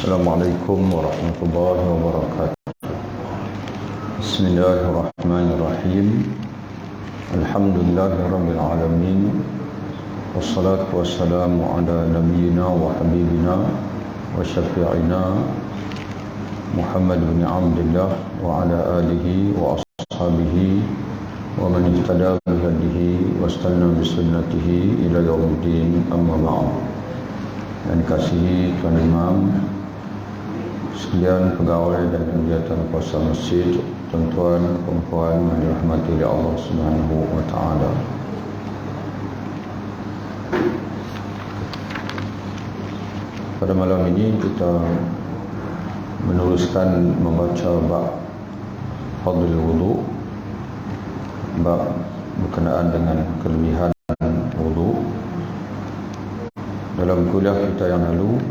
Assalamualaikum warahmatullahi wabarakatuh. Bismillahirrahmanirrahim. Alhamdulillahirabbil alamin. Wassalatu wassalamu ala nabiyyina wa habibina wa syafi'ina Muhammad bin Abdullah wa ala alihi wa ashabihi wa man ihtada bihadihi wastanna bisunnatihi ila yaumiddin, amma ba'd. Dan dikasihi Tuan Imam sekalian, pegawai dan kegiatan kuasa masjid, tuan-tuan, perempuan yang dirahmati oleh Allah Subhanahu wa taala. Pada malam ini kita meneruskan membaca bab fadhil wudu, bab berkenaan dengan kelebihan wudu. Dalam kuliah kita yang lalu,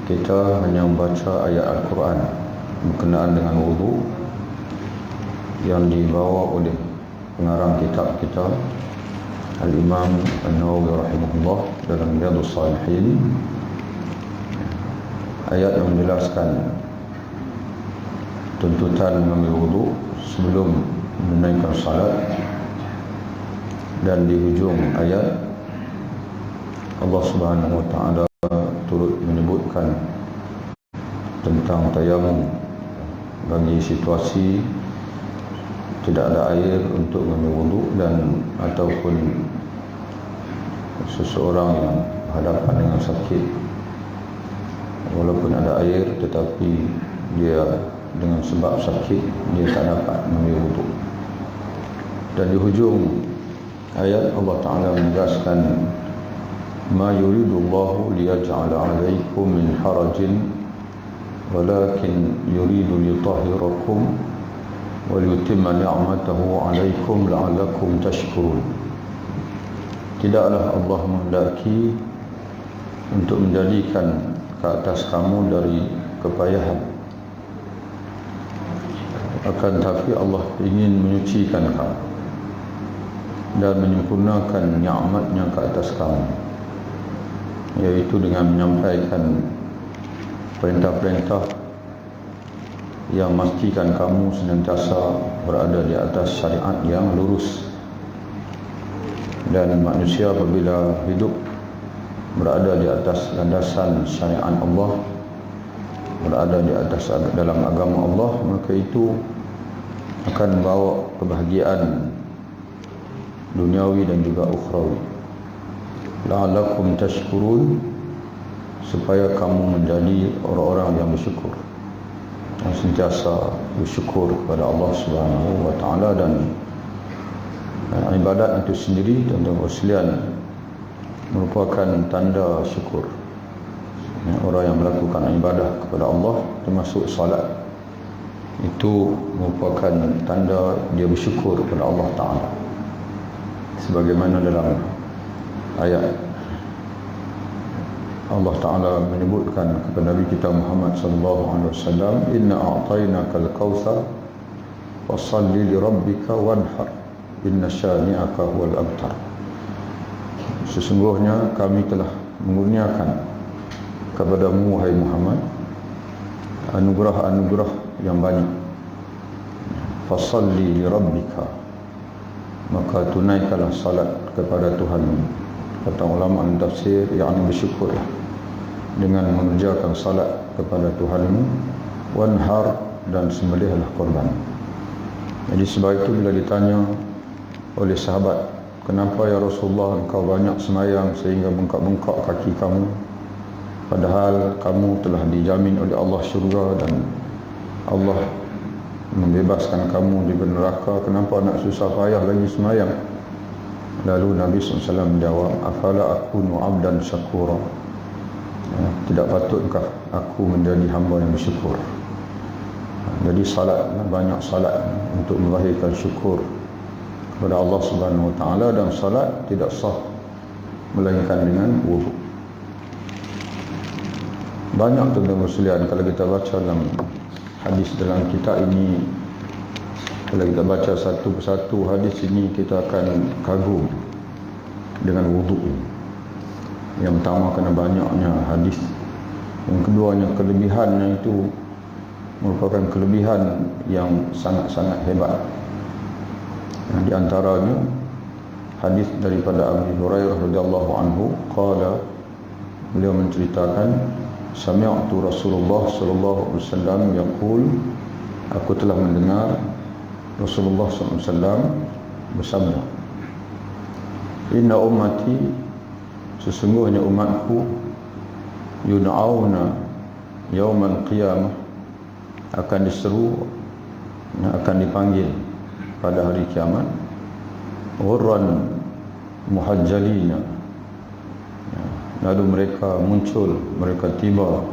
kita hanya membaca ayat Al-Quran berkenaan dengan wudu yang dibawa oleh pengarang kitab kita, Al-Imam An-Nawawi rahimahullah, dalam Riyadhus Shalihin. Ayat yang menjelaskan tuntutan mengambil wudu sebelum menunaikan salat, dan di hujung ayat Allah Subhanahu wa taala turut menyebutkan tentang tayamum bagi situasi tidak ada air untuk mengambil wudu, dan ataupun seseorang yang berhadapan dengan sakit, walaupun ada air tetapi dia dengan sebab sakit dia tak dapat mengambil wudu. Dan di hujung ayat Allah Ta'ala menegaskan, ma yuridullahu liyaj'ala 'alaikum min harajin walakin yuridu liyutahhirakum wa liyutimma ni'matahu 'alaikum la'allakum tashkurun. Tidaklah Allah menghendaki untuk menjadikan ke atas kamu dari kepayahan, akan tapi Allah ingin menyucikan kamu dan menyempurnakan nikmatnya ke atas kamu, yaitu dengan menyampaikan perintah-perintah yang memastikan kamu senantiasa berada di atas syariat yang lurus. Dan manusia apabila hidup berada di atas landasan syariat Allah, berada di atas dalam agama Allah, maka itu akan membawa kebahagiaan duniawi dan juga ukhrawi. La'allakum tashkurun, supaya kamu menjadi orang-orang yang bersyukur, yang sentiasa bersyukur kepada Allah Subhanahu wa taala. Dan ibadat itu sendiri, tuan-tuan sekalian, merupakan tanda syukur. Orang yang melakukan ibadah kepada Allah, termasuk salat, itu merupakan tanda dia bersyukur kepada Allah Ta'ala, sebagaimana dalam ayat Allah Ta'ala menyebutkan kepada Nabi kita Muhammad sallallahu alaihi wasallam, inna a'tainakal kautsar fashalli li rabbika wanhar inna syani'aka huwal abtar. Sesungguhnya kami telah mengurniakan kepadamu, wahai Muhammad, anugerah-anugerah yang banyak. Fashalli li rabbika, maka tunaikanlah salat kepada Tuhanmu. Kata ulama tafsir, yakni bersyukurlah dengan mengerjakan salat kepada Tuhanmu. Wanhar, dan sembelihlah korban. Jadi sebab itu bila ditanya oleh sahabat, kenapa ya Rasulullah engkau banyak semayang sehingga bengkak-bengkak kaki kamu, padahal kamu telah dijamin oleh Allah syurga dan Allah membebaskan kamu di neraka, kenapa nak susah payah lagi semayang? Lalu Nabi SAW menjawab, afala akunu abdan syakura, tidak patutkah aku menjadi hamba yang bersyukur? Jadi salat, banyak salat untuk melahirkan syukur kepada Allah Subhanahu wa taala. Dan salat tidak sah melainkan dengan wudu. Banyak tuan-tuan sekalian, kalau kita baca dalam hadis dalam kitab ini, kalau kita baca satu persatu hadis ini, kita akan kagum dengan wudu ini. Yang pertama, kerana banyaknya hadis Yang keduanya, kelebihannya itu merupakan kelebihan yang sangat-sangat hebat. Di antaranya hadis daripada Abu Hurairah radhiyallahu anhu, qala, beliau menceritakan, sami'tu Rasulullah sallallahu alaihi wasallam yaqul, aku telah mendengar Rasulullah sallallahu alaihi wasallam bersabda, inna ummati, sesungguhnya umatku, yud'auna yaumal qiyamah, akan diseru, akan dipanggil pada hari kiamat, ghurran muhajjalina, lalu mereka muncul, mereka tiba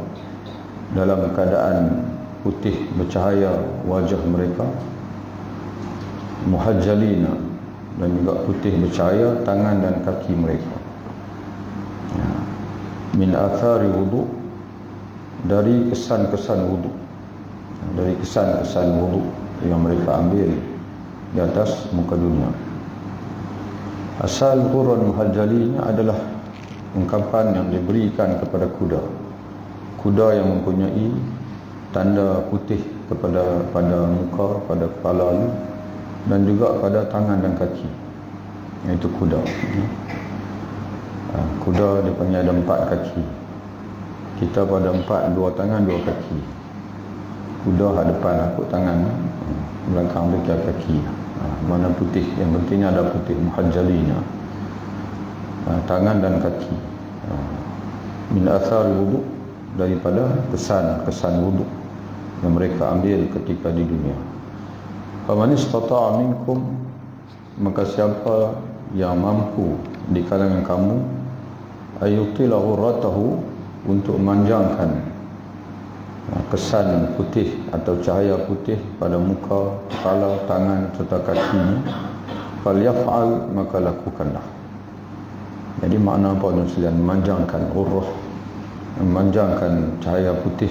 dalam keadaan putih bercahaya wajah mereka, muhajjalina, dan juga putih bercahaya tangan dan kaki mereka, min athari wudu, dari kesan-kesan wudu, dari kesan-kesan wudu yang mereka ambil di atas muka dunia. Asal ghurran muhajjalina adalah ungkapan yang diberikan kepada kuda. Kuda yang mempunyai tanda putih pada muka, pada kepala, dan juga pada tangan dan kaki, iaitu kuda. Kuda dipanggil ada 4 kaki. Kita pada 4, 2 tangan 2 kaki. Kuda hadapan aku tangan, belakang tu kaki. Mana putih, yang pentingnya ada putih, muhajjalina, tangan dan kaki. Min athari wudu, daripada kesan wudu yang mereka ambil ketika di dunia. Faman istata'a minkum, maka siapa yang mampu di kalangan kamu, ayutila ghurratahu, untuk memanjangkan kesan putih atau cahaya putih pada muka, kepala, tangan serta kakinya, falyaf'al, maka lakukanlah. Jadi makna apa tuan sekalian? Memanjangkan ghurrah, memanjangkan cahaya putih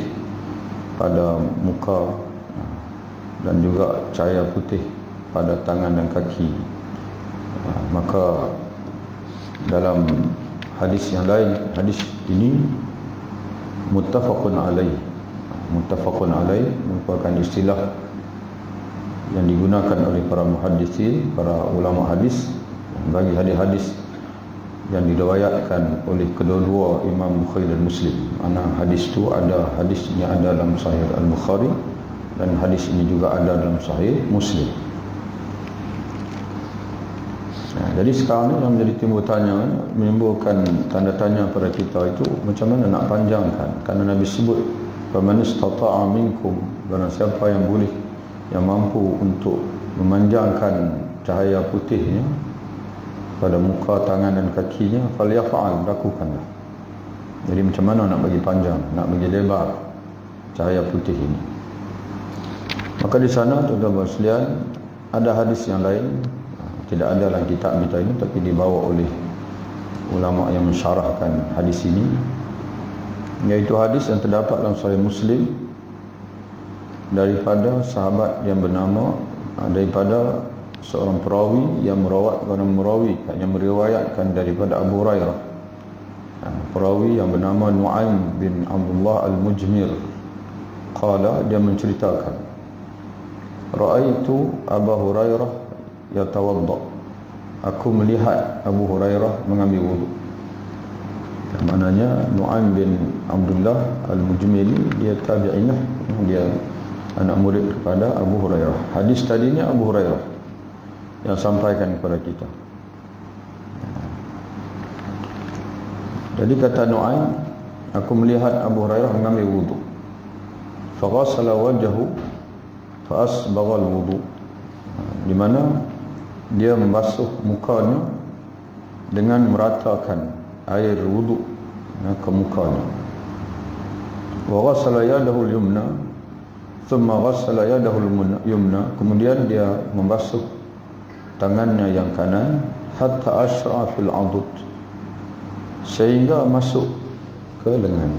pada muka dan juga cahaya putih pada tangan dan kaki. Maka dalam hadis yang lain, hadis ini muttafaqun alaih. Muttafaqun alaih merupakan istilah yang digunakan oleh para muhaddisin, para ulama hadis, bagi hadis-hadis yang diriwayatkan oleh kedua-dua Imam Bukhari dan Muslim. Mana hadis itu ada hadisnya ada dalam Sahih Al-Bukhari, dan hadis ini juga ada dalam Sahih Muslim. Jadi sekarang ni yang menjadi timbul tanya, menimbulkan tanda tanya pada kita itu, macam mana nak panjangkan? Kerana Nabi sebut, faman istata'a minkum, barang siapa yang boleh, yang mampu untuk memanjangkan cahaya putihnya pada muka, tangan dan kakinya, falyaf'al, lakukanlah. Jadi macam mana nak bagi panjang, nak bagi lebar cahaya putih ini? Maka di sana tuan-tuan sekalian, ada hadis yang lain, tidak ada dalam kitab kita ini, tapi dibawa oleh ulama yang mensyarahkan hadis ini, iaitu hadis yang terdapat dalam Sahih Muslim daripada sahabat yang bernama, daripada seorang perawi yang meriwayatkan daripada Abu Hurairah. Perawi yang bernama Nu'aim bin Abdullah Al-Mujmir, qala, dia menceritakan, ra'aitu Abu Hurairah yatawadda, aku melihat Abu Hurairah mengambil wudu. Maknanya Nu'aim bin Abdullah Al-Mujmili, dia tabi'inah, dia anak murid kepada Abu Hurairah. Hadis tadinya Abu Hurairah yang sampaikan kepada kita. Jadi kata Nu'aim, aku melihat Abu Hurairah mengambil wudu, faghassala wajhahu fa asbagha al-wudu, di mana dia membasuh mukanya dengan meratakan air wudu ke mukanya. Wa ghassala yadahu al-yumna thumma ghassala yadahu al-yumna, kemudian dia membasuh tangannya yang kanan, hatta asra fil adud, sehingga masuk ke lengan.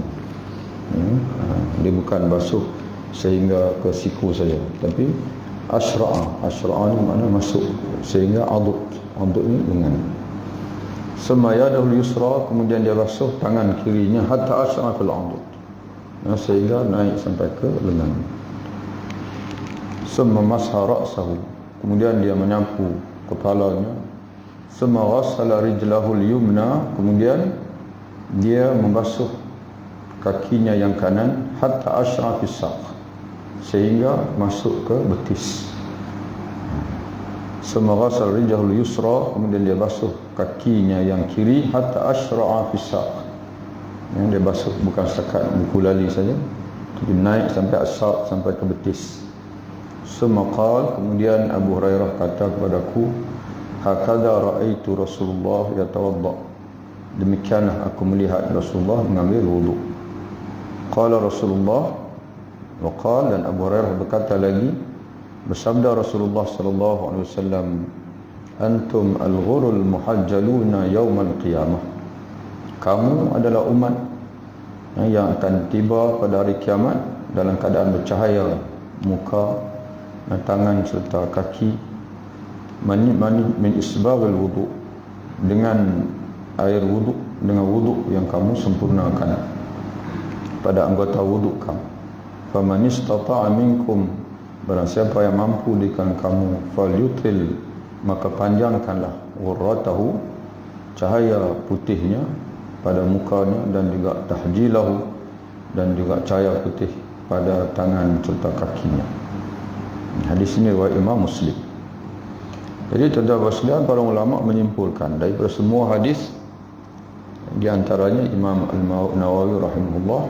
Dia bukan basuh sehingga ke siku saja, tapi asra ni makna masuk sehingga adud ni lengan. Summa yadahu yusra, kemudian dia basuh tangan kirinya, hatta asra fil adud, sehingga naik sampai ke lengan. Summa masha ra'sahu, kemudian dia menyapu kepalanya. Summa ghassala rijlahu al-yumna, kemudian dia membasuh kakinya yang kanan hatta ashra fi saq, sehingga masuk ke betis. Summa ghassala rijlahu al-yusra, kemudian dia basuh kakinya yang kiri hatta ashra fi saq. Yang dia basuh bukan setakat buku lali saja, tapi naik sampai ashar, sampai ke betis. Summa qala, kemudian Abu Hurairah kata kepadaku, hakadha ra'aitu Rasulullah yatawadda, demikianlah aku melihat Rasulullah mengambil wudu. Qala Rasulullah wa qala, dan Abu Hurairah berkata lagi, bersabda Rasulullah sallallahu alaihi wasallam, antum al-ghurul muhajjaluna yaumal qiyamah, kamu adalah umat yang akan tiba pada hari kiamat dalam keadaan bercahaya muka, tangan serta kaki, min isbagil wudu, dengan air wudu, dengan wudu yang kamu sempurnakan pada anggota wudu kamu. Faman istata'a minkum, barang siapa yang mampu di kalangan kamu, falyutil, maka panjangkanlah ghurratahu, cahaya putihnya pada mukanya, dan juga tahjilahu, dan juga cahaya putih pada tangan serta kakinya. Hadis ini riwayat Imam Muslim. Jadi tuan-tuan para ulama menyimpulkan daripada semua hadis, di antaranya Imam Al-Nawawi rahimahullah,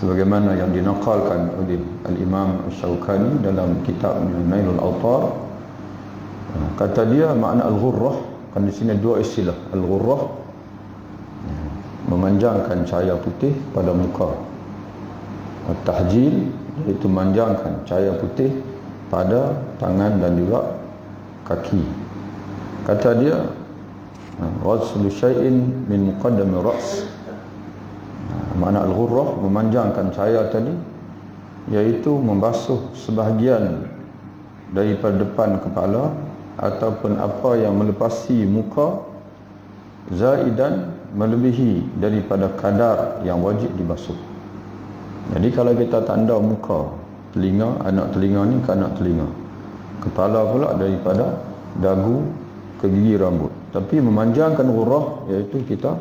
sebagaimana yang dinakalkan oleh Al-Imam Asy-Syaukani dalam kitab Nailul Awtar, kata dia makna al-ghurrah, kan di sini dua istilah. Al-ghurrah memanjangkan cahaya putih pada muka, at-tahjil iaitu memanjangkan cahaya putih pada tangan dan juga kaki. Kata dia, ghaslu syai'in min muqaddami ra's, makna al-ghurrah memanjangkan cahaya tadi, iaitu membasuh sebahagian daripada depan kepala ataupun apa yang melepasi muka, zaidan, melebihi daripada kadar yang wajib dibasuh. Jadi kalau kita tanda muka, telinga, anak telinga ni ke anak telinga, kepala pula daripada dagu ke gigi rambut. Tapi memanjangkan ghurrah, iaitu kita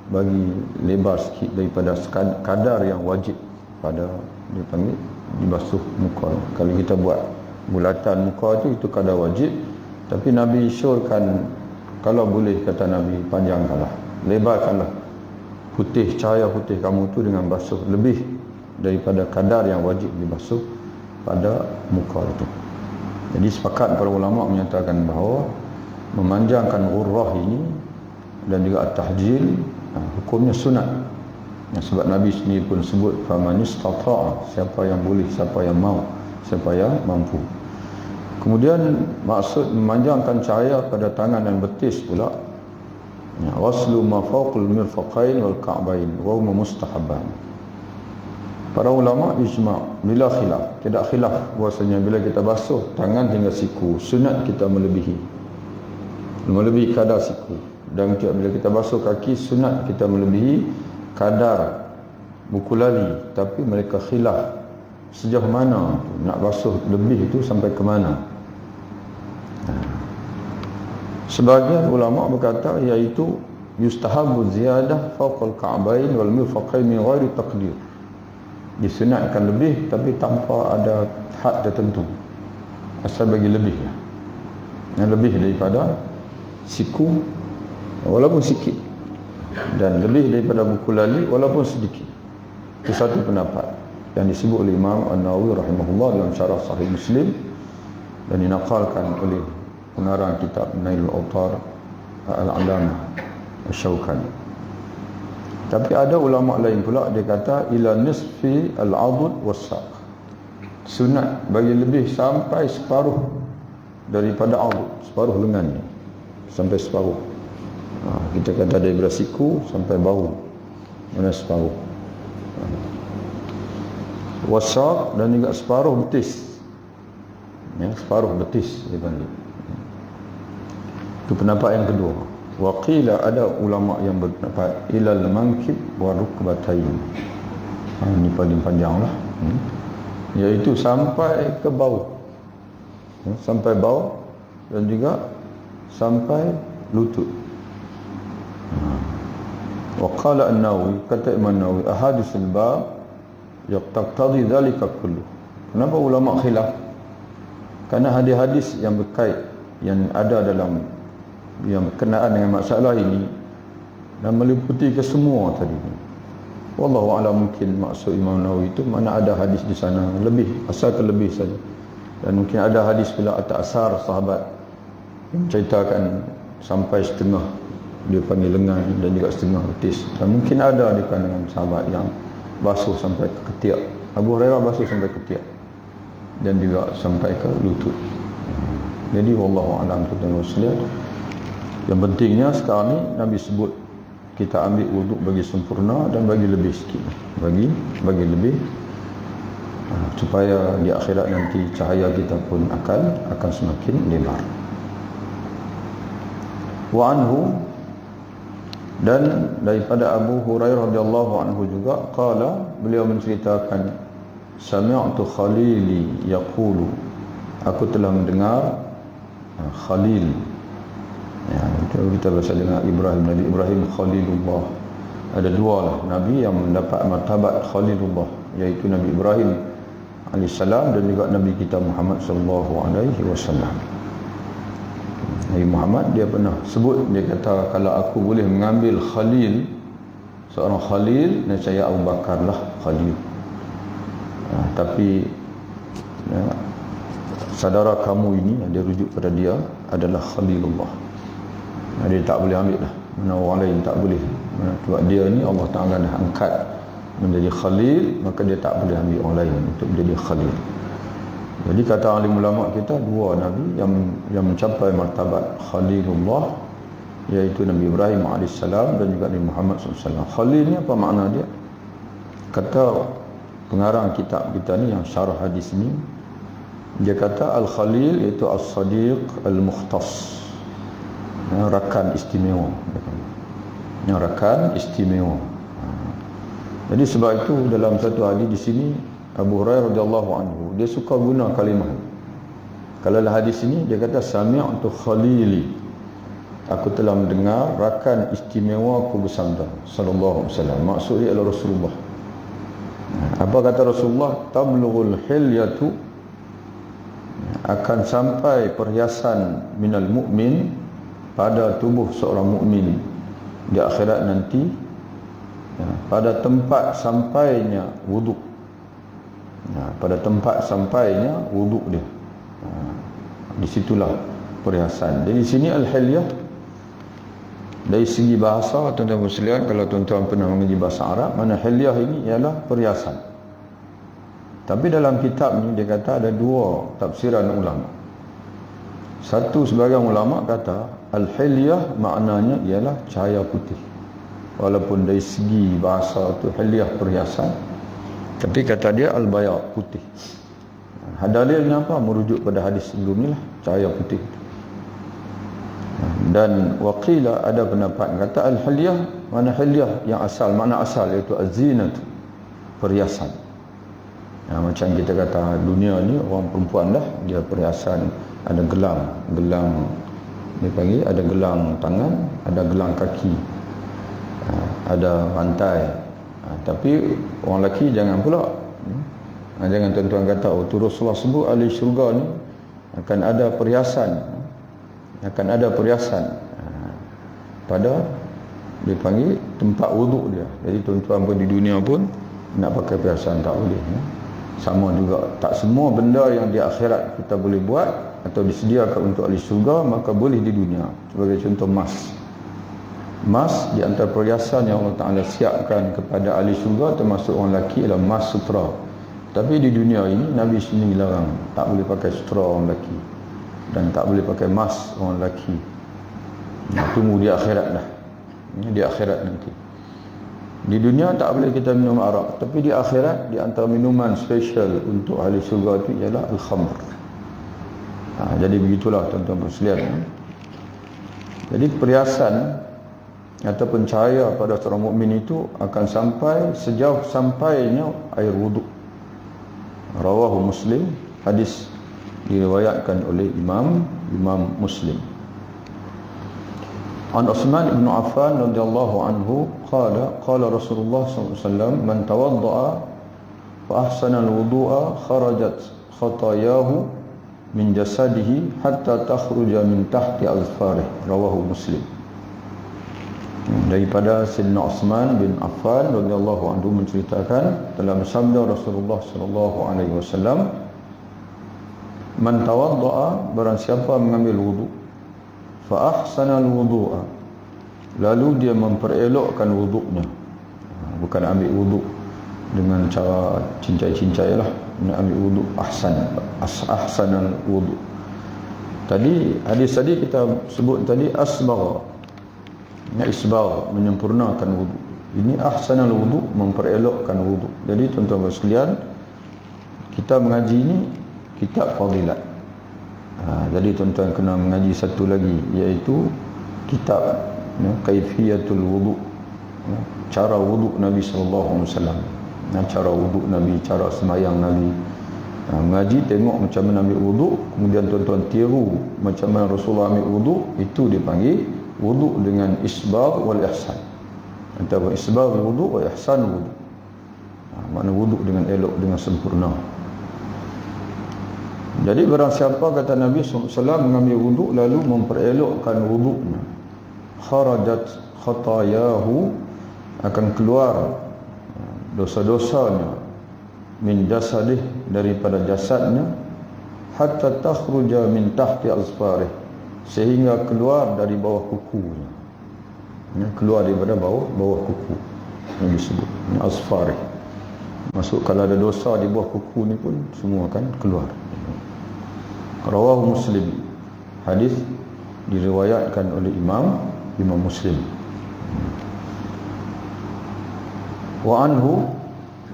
bagi lebar sikit daripada kadar yang wajib pada dipanggil dibasuh muka. Kalau kita buat bulatan muka itu kadar wajib, tapi Nabi syorkan kalau boleh, kata Nabi, panjangkanlah, lebarkanlah putih, cahaya putih kamu tu dengan basuh lebih daripada kadar yang wajib dibasuh pada muka itu. Jadi sepakat para ulama menyatakan bahawa memanjangkan ghurrah ini dan juga at-tahjil, hukumnya sunat. Sebab Nabi sendiri pun sebut, faman istata'a, siapa yang boleh, siapa yang mau, siapa yang mampu. Kemudian maksud memanjangkan cahaya pada tangan dan betis pula, waslu ma fawqal mirfaqain wal ka'bain wa huma mustahabban. Para ulama ijma' bila khilaf, tidak khilaf bahwasanya bila kita basuh tangan hingga siku, sunat kita melebihi kadar siku. Dan bila kita basuh kaki, sunat kita melebihi kadar buku lali. Tapi mereka khilaf sejauh mana nak basuh lebih itu, sampai ke mana. Sebagian ulama berkata iaitu yustahabu ziyadah fawqal ka'bain wal mirfaqain min ghairi taqdir, disunatkan lebih tapi tanpa ada had tertentu, asal bagi lebih, yang lebih daripada siku walaupun sikit, dan lebih daripada buku lali walaupun sedikit. Itu satu pendapat yang disebut oleh Imam An-Nawawi rahimahullah dalam syarah Sahih Muslim, dan dinakalkan oleh pengarang kitab Nailul Awtar Al-Alamah Asy-Syaukani. Tapi ada ulama lain pula, dia kata ila nisfi al-'adud was-saq, sunat bagi lebih sampai separuh daripada 'adud, separuh lengan ni, sampai separuh. Kita kata daripada siku sampai bahu, mana separuh. Was-saq, dan juga separuh betis, separuh betis dipanggil. Itu pendapat yang kedua. Waqila, ada ulama yang berpendapat ilal mankib wa rukbatain, Ini paling panjang lah. Iaitu sampai ke bau. Sampai bau dan juga sampai lutut. Wa qala an-Nawawi, kata Imam Nawawi, ahaditsul bab yaqtadi dhalika kullu. Kenapa ulama khilaf? Karena hadis-hadis yang berkait, yang ada dalam, yang berkenaan dengan masalah ini dan meliputi ke semua tadi. Wallahu a'lam, mungkin maksud Imam Nawawi itu mana ada hadis di sana lebih, asal ke lebih saja. Dan mungkin ada hadis pula atas asar sahabat yang menceritakan sampai setengah dia panggil lengan dan juga setengah betis. Dan mungkin ada di kalangan sahabat yang basuh sampai ke ketiak. Abu Hurairah basuh sampai ke ketiak dan juga sampai ke lutut. Jadi wallahu a'lam tuan-tuan. Yang pentingnya sekarang ni Nabi sebut kita ambil wuduk bagi sempurna dan bagi lebih sikit, bagi lebih, supaya di akhirat nanti cahaya kita pun akan semakin lebar. Wa anhu, dan daripada Abu Hurairah radhiyallahu anhu juga, qala, beliau menceritakan, sami'tu Khalili yaqulu, aku telah mendengar Khalil. Ya, kita baca dengan Ibrahim, Nabi Ibrahim Khalilullah. Ada dua lah Nabi yang mendapat martabat Khalilullah, iaitu Nabi Ibrahim alaihissalam dan juga Nabi kita Muhammad sallallahu alaihi wasallam. Nabi Muhammad dia pernah sebut, dia kata, kalau aku boleh mengambil Khalil, seorang Khalil, nescaya Abu Bakar lah Khalil. Tapi saudara kamu ini, dia rujuk pada dia, adalah Khalilullah. Dia tak boleh ambil lah, mana orang lain tak boleh. Sebab dia ni Allah Ta'ala dah angkat menjadi Khalil, maka dia tak boleh ambil orang lain untuk menjadi Khalil. Jadi kata alim ulama kita, dua Nabi yang mencapai martabat Khalilullah, iaitu Nabi Ibrahim AS dan juga Nabi Muhammad SAW. Khalil ni apa makna dia? Kata pengarang kitab kita ni yang syarah hadis ni, dia kata Al-Khalil iaitu As-Sadiq Al-Mukhtas, rakan istimewa. Yang rakan istimewa. Jadi sebab itu dalam satu hadis di sini Abu Hurairah radhiyallahu anhu dia suka guna kalimah. Kalau dalam hadis ini dia kata sami'tu Khalili, aku telah mendengar rakan istimewa aku bersabda sallallahu alaihi wasallam. Maksudnya adalah Rasulullah. Apa kata Rasulullah? Tablughul hilyatu, akan sampai perhiasan minal mu'min, pada tubuh seorang mukmin di akhirat nanti, pada tempat sampainya wuduk. Pada tempat sampainya wuduk dia. Di situlah perhiasan. Jadi sini al-hilyah dari segi bahasa, tuan-tuan sekalian, kalau tuan-tuan pernah mengaji bahasa Arab, mana hilyah ini ialah perhiasan. Tapi dalam kitab ni dia kata ada dua tafsiran ulama. Satu sebagian ulama kata al-hilyah maknanya ialah cahaya putih. Walaupun dari segi bahasa tu hilyah perhiasan, tapi kata dia al-bayad, putih. Dalilnya apa? Merujuk pada hadis sebelum ni lah, cahaya putih. Dan waqila, ada pendapat kata al-hilyah, mana hilyah yang asal, makna asal iaitu az-zinat, perhiasan. Macam kita kata dunia ni orang perempuan dah, dia perhiasan, ada gelang dia panggil, ada gelang tangan, ada gelang kaki, ada rantai. Tapi orang lelaki jangan pula. Jangan tuan-tuan kata, oh tu Rasulullah sebut ahli syurga ni akan ada perhiasan, pada dia panggil tempat wuduk dia. Jadi tuan-tuan pun di dunia pun nak pakai perhiasan tak boleh. Sama juga, tak semua benda yang di akhirat kita boleh buat atau disediakan untuk ahli syurga, maka boleh di dunia. Sebagai contoh Mas di antara perhiasan yang Allah Ta'ala siapkan kepada ahli syurga, termasuk orang lelaki, adalah mas sutra. Tapi di dunia ini Nabi sendiri larang, tak boleh pakai sutra orang lelaki dan tak boleh pakai mas orang lelaki. Tunggu di akhirat dah. Di akhirat nanti. Di dunia tak boleh kita minum arak, tapi di akhirat di antara minuman special untuk ahli syurga itu ialah al-khamr. Jadi begitulah tuan-tuan sekalian. Jadi perhiasan ataupun cahaya pada seorang mukmin itu akan sampai sejauh sampainya air wuduk. Rawahu Muslim, hadis diriwayatkan oleh Imam Muslim. An Utsman bin Affan radhiyallahu anhu qala Rasulullah sallallahu alaihi wasallam man tawaddaa fa ahsana al-wudu'a kharajat khatayahu min jasadihi hatta takhruja min tahti azfarih. Rawahu Muslim. Daripada Sayyidina Utsman bin Affan radhiyallahu anhu menceritakan dalam sabda Rasulullah sallallahu alaihi wasallam, man tawaddaa, barang siapa mengambil wudu, fa ahsana al-wudu'a, lalu dia memperelokkan wuduknya. Bukan ambil wuduk dengan cara cincai-cincai lah, nak ambil wuduk ahsanal wuduk. Tadi hadis tadi kita sebut tadi asbagha, isbagh, menyempurnakan wuduk. Ini ahsanal wuduk, memperelokkan wuduk. Jadi tuan-tuan sekalian, kita mengaji ini kitab fadilat. Jadi tuan-tuan kena mengaji satu lagi, iaitu kitab Kaifiyatul Wudu, cara wuduk Nabi sallallahu alaihi wasallam. Cara wuduk Nabi, cara sembahyang Nabi. Mengaji tengok macam mana ambil wuduk, kemudian tuan-tuan tiru macam mana Rasulullah ambil wuduk, itu dipanggil wuduk dengan isbagh wal ihsan. Antara isbagh wuduk wa ihsan wuduk. Makna wuduk dengan elok, dengan sempurna. Jadi barang siapa, kata Nabi SAW, mengambil wuduk lalu memperelokkan wuduknya, kharajat khatayahu, akan keluar dosa-dosanya, min jasadih, daripada jasadnya, hatta takhruja min tahti azfarih, sehingga keluar dari bawah kukunya. Keluar daripada bawah kuku yang disebut azfarih. Masuk kalau ada dosa di bawah kuku ni pun semua akan keluar. Rawahu Muslim, hadis diriwayatkan oleh Imam Muslim. Wa anhu,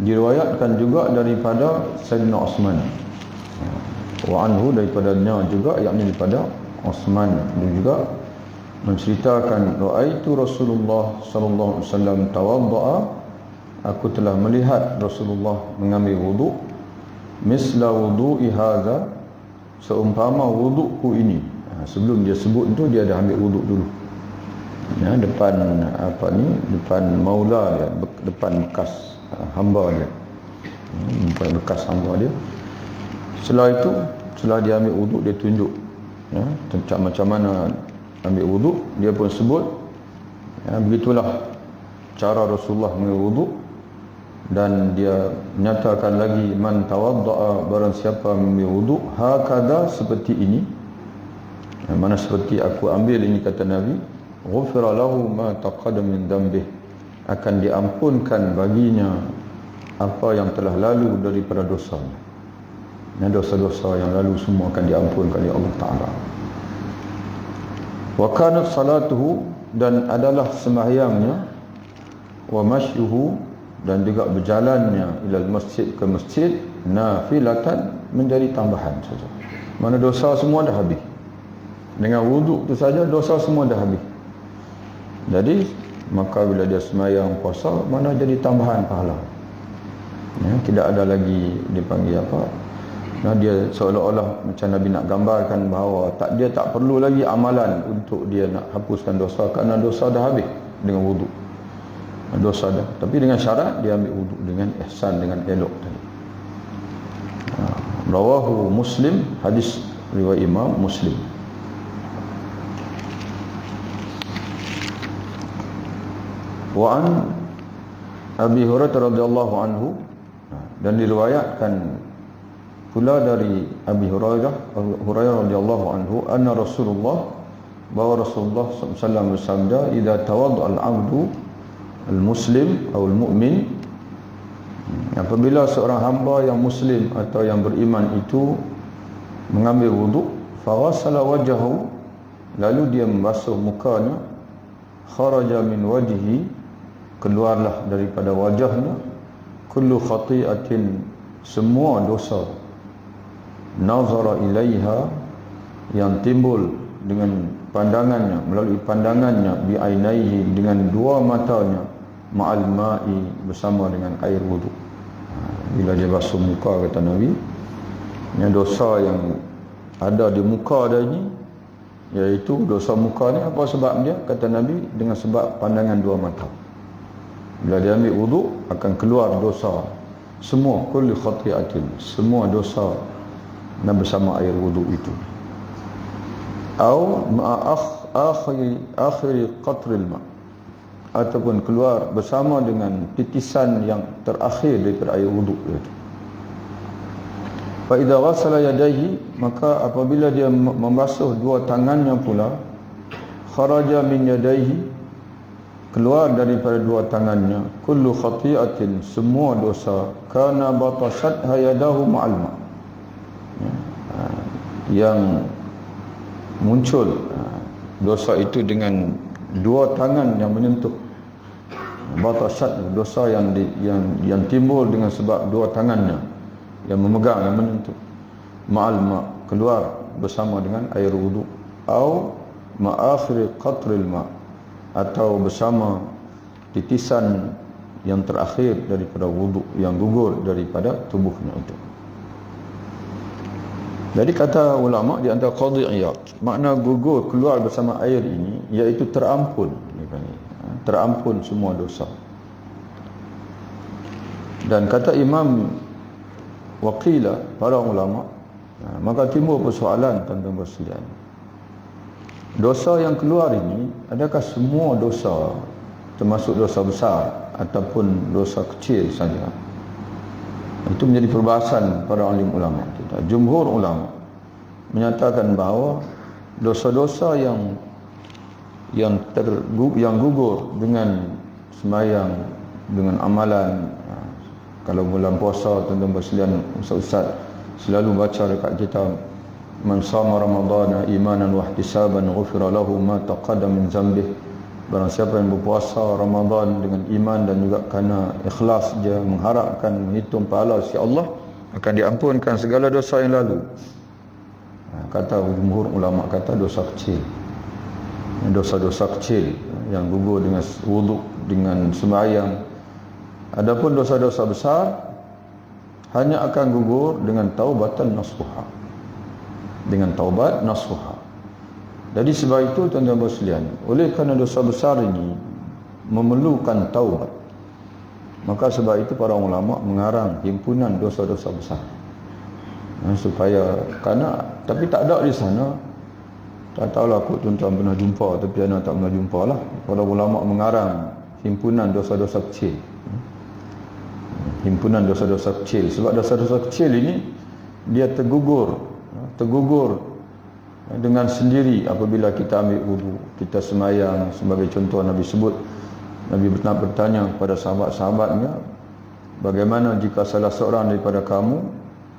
diriwayatkan juga daripada Sayyidina Utsman. Wa anhu, daripadanya juga, yakni daripada Utsman, dan juga menceritakan, ra'aitu Rasulullah sallallahu alaihi wasallam tawaddaa, aku telah melihat Rasulullah mengambil wuduk, misla wudu'i hadza, seumpama wudukku ini. Sebelum dia sebut tu, dia dah ambil wuduk dulu. Depan depan maula dia, depan bekas hamba dia, depan bekas hamba dia. Setelah itu, setelah dia ambil wuduk, dia tunjuk macam mana ambil wuduk. Dia pun sebut, begitulah cara Rasulullah mengambil wuduk. Dan dia menyatakan lagi, man tawaddaa, barang siapa mengambil wuduk, hakadha, seperti ini, mana seperti aku ambil ini, kata Nabi, ghufira lahu ma taqaddama min dhanbih, akan diampunkan baginya apa yang telah lalu daripada dosanya. Dosa-dosa yang lalu semua akan diampunkan oleh Allah Ta'ala. Wa kanat salatuhu, dan adalah sembahyangnya, wa masyuhu, dan juga berjalannya, ilal masjid, ke masjid, nafilatan, menjadi tambahan saja. Mana dosa semua dah habis. Dengan wuduk tu saja dosa semua dah habis. Jadi maka bila dia sembahyang puasa, mana jadi tambahan pahala. Tidak ada lagi dipanggil apa. Dia seolah-olah macam Nabi nak gambarkan bahawa dia tak perlu lagi amalan untuk dia nak hapuskan dosa, kerana dosa dah habis dengan wuduk. Dosa dah, tapi dengan syarat dia ambil wuduk dengan ihsan, dengan elok tadi. Rawahu Muslim, hadis riwayat Imam Muslim. Wa an Abi Hurairah radhiyallahu anhu, dan diriwayatkan pula dari Abi Hurairah radhiyallahu anhu, anna Rasulullah, bahawa Rasulullah sallallahu alaihi wasallam bersabda, idza tawadda al-'abdu al-muslim atau al-mu'min, apabila seorang hamba yang muslim atau yang beriman itu mengambil wuduk, faghasala wajhahu, lalu dia membasuh mukanya, kharaja min wajhi, keluarlah daripada wajahnya, kullu khati'atin, semua dosa, nazara ilaiha, yang timbul dengan pandangannya, melalui pandangannya, bi'ainaihi, dengan dua matanya, ma'al ma'i, bersama dengan air wudu. Bila dia basuh muka, kata Nabi, yang dosa yang ada di muka dia ini, iaitu dosa muka ni apa sebab dia? Kata Nabi, dengan sebab pandangan dua mata. Bila dia ambil wudu, akan keluar dosa semua, kulli khati'atin, semua dosa, dan bersama air wudu itu. Au ma'a akhiri qatril ma', ataupun keluar bersama dengan titisan yang terakhir daripada air wudu itu. Fa idza ghassala yadayhi, maka apabila dia membasuh dua tangannya pula, kharaja min yadayhi, keluar daripada dua tangannya, kullu khati'atin, semua dosa, kana batasat hayadahu ma'al ma', yang muncul dosa itu dengan dua tangan yang menyentuh. Batasat, dosa yang timbul dengan sebab dua tangannya yang memegang, yang menyentuh. Ma'al ma', keluar bersama dengan air wudu. Au ma'akhiri qatril ma', atau bersama titisan yang terakhir daripada wudu, yang gugur daripada tubuhnya itu. Jadi kata ulama di antara qadhi iyad, makna gugur keluar bersama air ini, iaitu terampun, terampun semua dosa. Dan kata Imam Waqila, para ulama, maka timbul persoalan tuan-tuan sekalian. Dosa yang keluar ini, adakah semua dosa, termasuk dosa besar ataupun dosa kecil saja? Itu menjadi perbahasan para alim ulama kita. Jumhur ulama menyatakan bahawa dosa-dosa yang gugur dengan semayang, dengan amalan. Kalau bulan puasa, tuan-tuan sekalian, ustaz selalu baca dekat kita, man shama ramadhana imanan wa ihtisaban ghufira lahu ma taqaddama min dhanbih. Barang siapa yang berpuasa Ramadan dengan iman dan juga kerana ikhlas dia mengharapkan, menghitung pahala sisi Allah, akan diampunkan segala dosa yang lalu. Kata jumhur ulama, kata dosa kecil, dosa-dosa kecil yang gugur dengan wudu, dengan sembahyang. Adapun dosa-dosa besar hanya akan gugur dengan taubatan nasuha, dengan taubat nasuha. Jadi sebab itu tuan-tuan sekalian, oleh kerana dosa besar ini memerlukan taubat, maka sebab itu para ulama mengarang himpunan dosa-dosa besar, supaya tapi tak ada di sana. Tak tahulah aku tuan-tuan pernah jumpa, tapi anak tak pernah jumpa lah. Para ulama mengarang himpunan dosa-dosa kecil, himpunan dosa-dosa kecil. Sebab dosa-dosa kecil ini dia tergugur dengan sendiri apabila kita ambil wudu, kita semayang. Sebagai contoh, Nabi sebut, Nabi bertanya kepada sahabat-sahabatnya, bagaimana jika salah seorang daripada kamu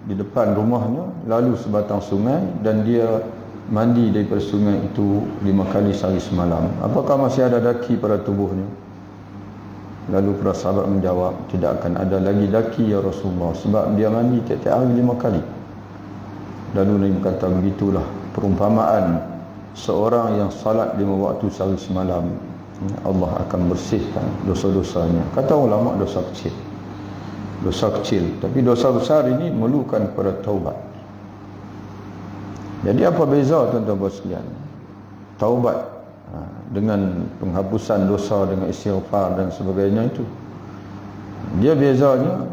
di depan rumahnya lalu sebatang sungai dan dia mandi daripada sungai itu 5 kali sehari semalam, apakah masih ada daki pada tubuhnya? Lalu para sahabat menjawab, tidak akan ada lagi daki ya Rasulullah, sebab dia mandi tiap-tiap hari 5 kali. Lalu Nabi kata, begitulah perumpamaan seorang yang salat 5 waktu sehari semalam, Allah akan bersihkan dosa-dosanya. Kata ulama, dosa kecil, dosa kecil. Tapi dosa besar ini memerlukan kepada taubat. Jadi apa beza tuan-tuan sekalian? Taubat dengan penghapusan dosa, dengan istighfar dan sebagainya itu, dia bezanya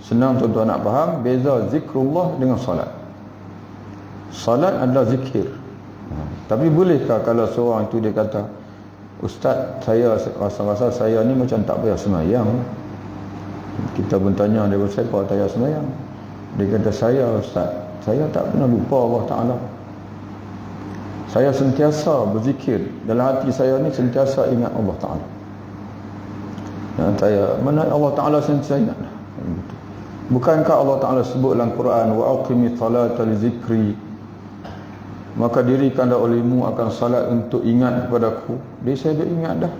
senang tuan-tuan nak faham. Beza zikrullah dengan salat. Salat adalah zikir. Tapi bolehkah kalau seorang itu dia kata, ustaz, saya rasa-rasa saya ni macam tak payah semayang. Kita pun tanya dia, siapa tak payah semayang? Dia kata, saya ustaz, saya tak pernah lupa Allah Ta'ala. Saya sentiasa berzikir, dalam hati saya ni sentiasa ingat Allah Ta'ala. Mana Allah Ta'ala sentiasa ingat? Bukankah Allah Ta'ala sebut dalam Quran, wa aqimi salata li zikri, maka dirikanlah olehmu akan salat untuk ingat kepadaku. Dia saya dah ingat dah.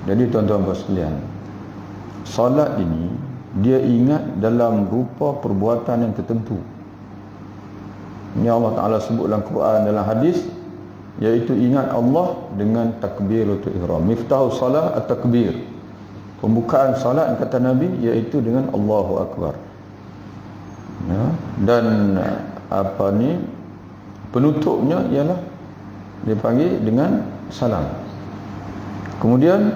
Jadi tuan-tuan sekalian, salat ini dia ingat dalam rupa perbuatan yang tertentu. Ini Allah Ta'ala sebut dalam Quran, dalam hadis, iaitu ingat Allah dengan takbiratul ihram. Miftahu salat at-takbir. Pembukaan salat kata Nabi iaitu dengan Allahu Akbar. Ya, dan penutupnya ialah dipanggil dengan salam. Kemudian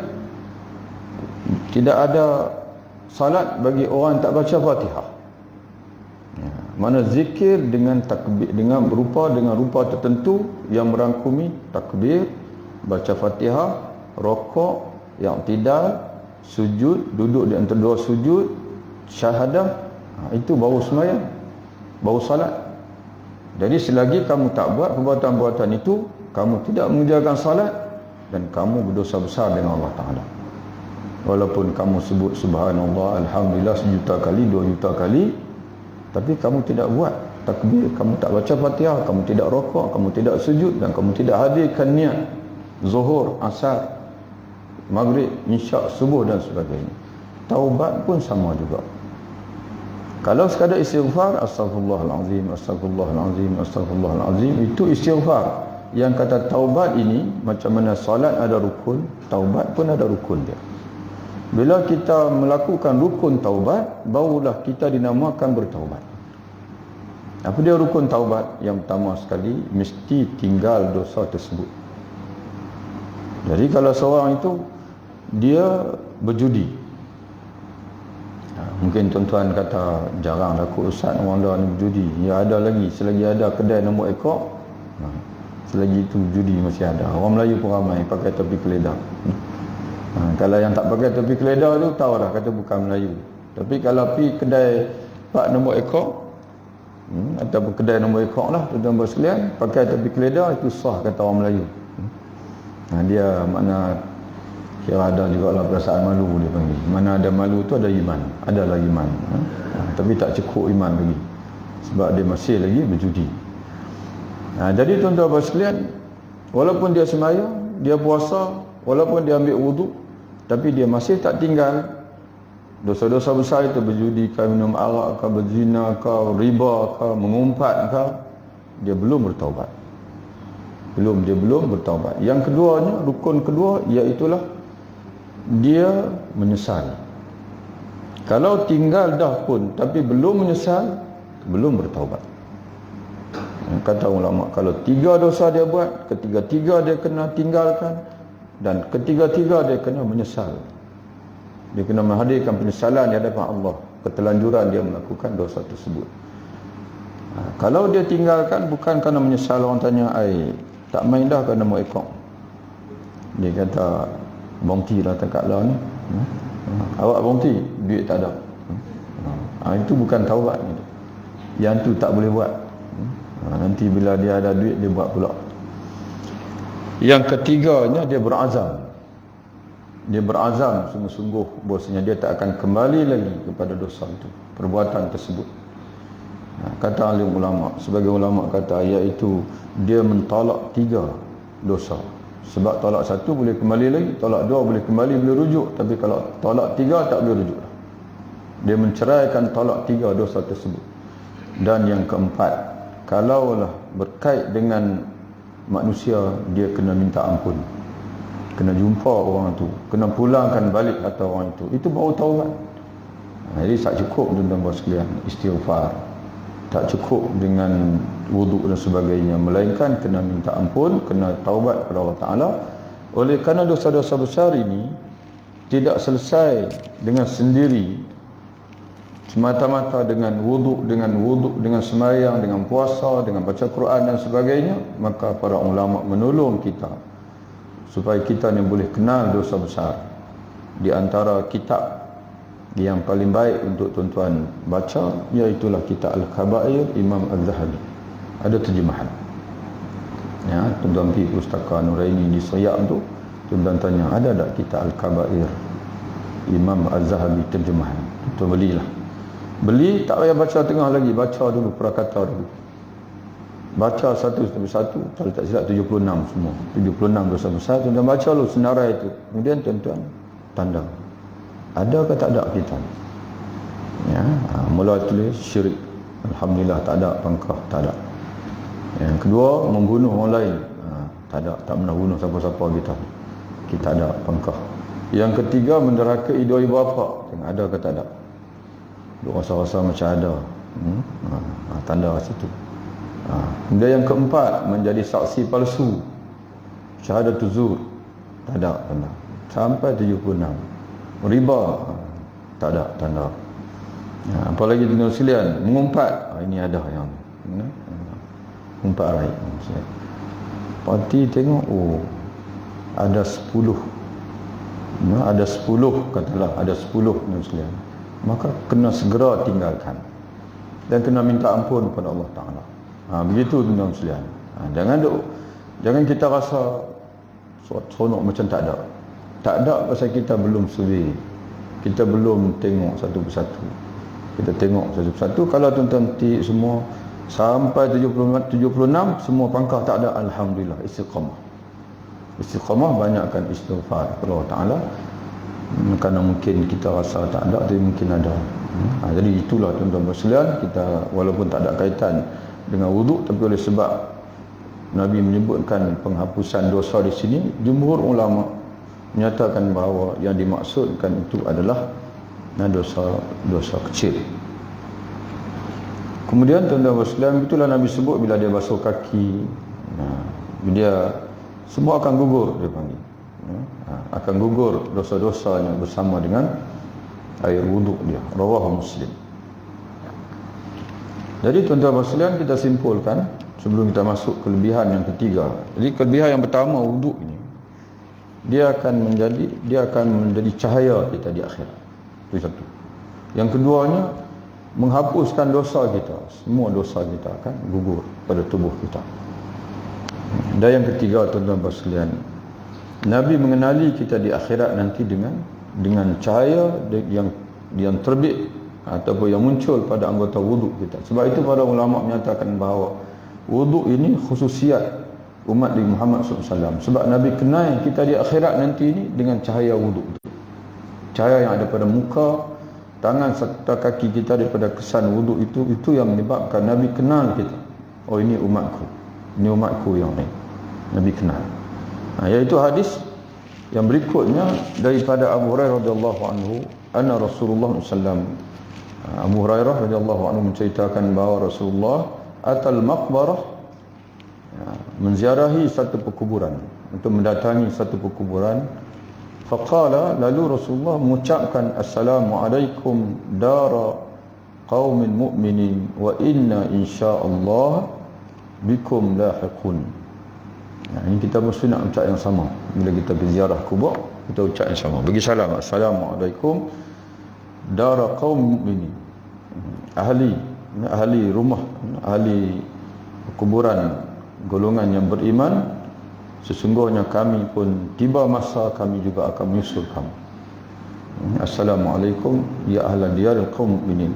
tidak ada salat bagi orang tak baca Fatihah. Ya, mana zikir dengan takbir, dengan rupa tertentu yang merangkumi takbir, baca Fatihah, rokok, i'tidal, sujud, duduk di antara dua sujud, syahadah, itu baru sembahyang, baru salat. Jadi selagi kamu tak buat perbuatan-perbuatan itu, kamu tidak mengerjakan salat, dan kamu berdosa besar dengan Allah Ta'ala. Walaupun kamu sebut subhanallah, alhamdulillah 1,000,000 kali, 2,000,000 kali, tapi kamu tidak buat takbir, kamu tak baca Fatihah, kamu tidak rokok, kamu tidak sujud, dan kamu tidak hadirkan niat zuhur, asar, maghrib, isyak, subuh dan sebagainya. Taubat pun sama juga. Kalau sekadar istighfar, astaghfirullahalazim, astaghfirullahalazim, astaghfirullahalazim, itu istighfar. Yang kata taubat ini, macam mana salat ada rukun, taubat pun ada rukun dia. Bila kita melakukan rukun taubat, barulah kita dinamakan bertaubat. Apa dia rukun taubat? Yang pertama sekali, mesti tinggal dosa tersebut. Jadi kalau seorang itu dia berjudi, mungkin tuan-tuan kata jarang laku ustaz orang dah ni berjudi. Ya, ada lagi, selagi ada kedai nombor ekor, selagi itu judi masih ada. Orang Melayu pun ramai pakai topi keledar. Kalau yang tak pakai topi keledar tu tahu dah kata bukan Melayu. Tapi kalau pergi kedai pak nombor ekor, ataupun kedai nombor ekor lah, tuan-tuan sekalian, pakai topi keledar, itu sah kata orang Melayu. Dia makna kira ada juga lah perasaan malu dia panggil. Mana ada malu tu ada iman, adalah iman. Tapi tak cukup iman lagi, sebab dia masih lagi berjudi. Jadi tuan-tuan sekalian, walaupun dia sembahyang, dia puasa, walaupun dia ambil wuduk, tapi dia masih tak tinggal dosa-dosa besar itu, berjudi kah, minum arak kah, berzina kah, riba kah, mengumpat kah, dia belum bertaubat. Dia belum bertaubat. Yang keduanya, rukun kedua, iaitulah dia menyesal. Kalau tinggal dah pun tapi belum menyesal, belum bertaubat. Kata ulama, kalau 3 dosa dia buat, ketiga-tiga dia kena tinggalkan, dan ketiga-tiga dia kena menyesal. Dia kena menghadirkan penyesalan di hadapan Allah, ketelanjuran dia melakukan dosa tersebut. Kalau dia tinggalkan bukan kerana menyesal, orang tanya, tak main dah kerana mau ekor. Dia kata, bongti lah tekak lah ni. Awak bongti, duit tak ada. Itu bukan taubat. Yang tu tak boleh buat. Nanti bila dia ada duit, dia buat pula. Yang ketiganya, dia berazam. Dia berazam sungguh-sungguh bahwasanya dia tak akan kembali lagi kepada dosa itu, perbuatan tersebut. Kata alim ulama, sebagai ulama kata, iaitu dia mentolak 3 dosa. Sebab tolak 1 boleh kembali lagi, tolak 2 boleh kembali, boleh rujuk. Tapi kalau tolak 3 tak boleh rujuk. Dia menceraikan tolak 3 dosa tersebut. Dan yang keempat, kalaulah berkait dengan manusia, dia kena minta ampun, kena jumpa orang tu, kena pulangkan balik kata orang itu baru taubat. Jadi tak cukup tuan-tuan sekalian istighfar, tak cukup dengan wuduk dan sebagainya, melainkan kena minta ampun, kena taubat kepada Allah Ta'ala. Oleh kerana dosa-dosa besar ini tidak selesai dengan sendiri, semata-mata dengan wuduk, dengan sembahyang, dengan puasa, dengan baca Quran dan sebagainya, maka para ulama menolong kita supaya kita ni boleh kenal dosa besar. Di antara kitab yang paling baik untuk tuan-tuan baca, iaitulah kitab Al-Kabair Imam Az-Zahabi. Ada terjemahan. Ya, tuan-tuan pergi Pustaka Nuraini di Siak tu, tuan-tuan tanya, ada tak kitab Al-Kabair Imam Az-Zahabi terjemahan? Tuan belilah. Beli, tak payah baca tengah lagi, baca dulu prakata dulu. Baca satu demi satu, kalau tak silap 76 semua. 76 dosa besar, tuan-tuan baca dulu senarai itu. Kemudian tuan-tuan tanda, ada ke tak ada kita? Ya, mula tulis syirik. Alhamdulillah tak ada, pangkah tak ada. Yang kedua, membunuh orang lain. Tak pernah bunuh siapa-siapa kita tak ada pangkah. Yang ketiga, menderhakai dua ibu bapa. Tengok ada ke tak ada? Duk rasa-rasa macam ada. Tanda situ. Kemudian yang keempat, menjadi saksi palsu, syahadatuz zur. Tak ada tanda. Sampai 76. Riba, tak ada tanda. Apalagi tuan sekalian, mengumpat, ini ada yang mengumpat raib. Parti tengok, ada 10. Ada 10, katalah ada 10 tuan sekalian. Maka kena segera tinggalkan dan kena minta ampun kepada Allah Ta'ala. Begitu tuan sekalian. Jangan kita rasa seronok macam tak ada. Tak ada pasal kita belum survey. Kita belum tengok satu persatu. Kita tengok satu persatu. Kalau tuan-tuan semua sampai 76 semua pangkah tak ada, alhamdulillah, istiqamah. Istiqamah, banyakkan istighfar kepada Allah Ta'ala. Kerana mungkin kita rasa tak ada, tapi mungkin ada. Jadi itulah tuan-tuan sekalian, kita walaupun tak ada kaitan dengan wuduk, tapi oleh sebab Nabi menyebutkan penghapusan dosa di sini, jumhur ulama menyatakan bahawa yang dimaksudkan itu adalah dosa kecil. Kemudian tuan-tuan sekalian, itulah Nabi sebut bila dia basuh kaki, dia semua akan gugur, dia panggil. Akan gugur dosa-dosanya bersama dengan air wuduk dia. Rawahu Muslim. Jadi tuan-tuan sekalian, kita simpulkan sebelum kita masuk kelebihan yang ketiga. Jadi kelebihan yang pertama, wuduk ini, dia akan menjadi cahaya kita di akhirat. Itu satu. Yang keduanya, menghapuskan dosa kita. Semua dosa kita akan gugur pada tubuh kita. Dan yang ketiga, tuan-tuan sekalian, Nabi mengenali kita di akhirat nanti dengan cahaya yang terbit ataupun yang muncul pada anggota wuduk kita. Sebab itu para ulama menyatakan bahawa wuduk ini khususiat umat Nabi Muhammad SAW. Sebab Nabi kenal kita di akhirat nanti ini dengan cahaya wuduk. Cahaya yang ada pada muka, tangan serta kaki kita daripada kesan wuduk itu yang menyebabkan Nabi kenal kita. Oh, ini umatku. Ini umatku yang lain. Nabi kenal. Iaitu hadis yang berikutnya daripada Abu Hurairah radhiyallahu anhu, anna Rasulullah sallallahu. Abu Hurairah radhiyallahu anhu menceritakan bahawa Rasulullah atal maqbarah, menziarahi satu perkuburan, untuk mendatangi satu perkuburan. Faqala, lalu Rasulullah mengucapkan, assalamualaikum dara qaumin mu'minin wa inna insyaallah bikum lahiqun. Ini kita mesti nak ucap yang sama. Bila kita pergi ziarah kubur, kita ucap yang sama. Bagi salam, assalamualaikum dara qaum mu'minin, ahli rumah, ahli kuburan golongan yang beriman. Sesungguhnya kami pun tiba masa kami juga akan menyusul kamu. Assalamualaikum ya ahla diyaril qaum mu'minin,